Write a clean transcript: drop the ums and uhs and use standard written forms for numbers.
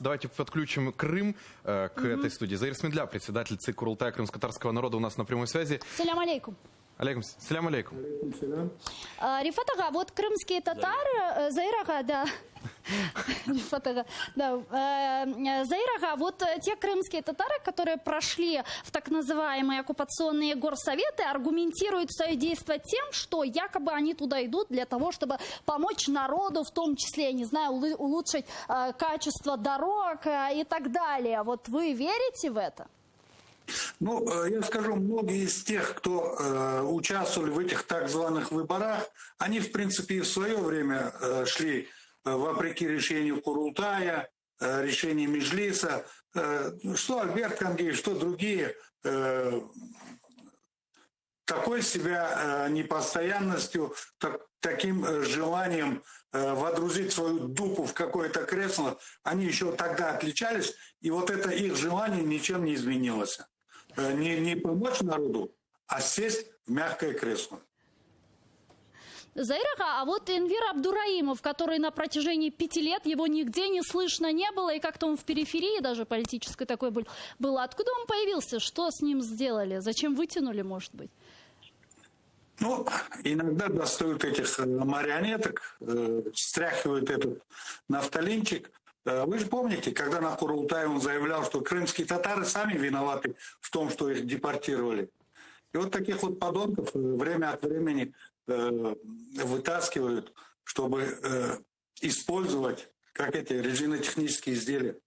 Давайте подключим Крым к этой студии. Заир Смедля, председатель ЦИК Курултая крымско-татарского народа, у нас на прямой связи. Салям алейкум. Салям алейкум. Рифат ага, вот крымские татары, Заир ага, да. Рифат ага, да. Заир ага, вот те крымские татары, которые прошли в так называемые оккупационные горсоветы, аргументируют свое действие тем, что якобы они туда идут для того, чтобы помочь народу, в том числе, я не знаю, улучшить качество дорог и так далее. Вот вы верите в это? Ну, я скажу, многие из тех, кто участвовали в этих так званых выборах, они, в принципе, и в свое время шли вопреки решению Курултая, решению Меджлиса, что Альберт Кангиев, что другие, такой себя непостоянностью, таким желанием водрузить свою дупу в какое-то кресло, они еще тогда отличались, и вот это их желание ничем не изменилось. Не помочь народу, а сесть в мягкое кресло. Заир ага, а вот Энвер Абдураимов, который на протяжении 5 лет, его нигде не слышно не было, и как-то он в периферии даже политической такой был. Откуда он появился? Что с ним сделали? Зачем вытянули, может быть? Ну, иногда достают этих марионеток, стряхивают этот нафталинчик. Вы же помните, когда на Курултае он заявлял, что крымские татары сами виноваты в том, что их депортировали. И вот таких вот подонков время от времени вытаскивают, чтобы использовать как эти резинотехнические изделия.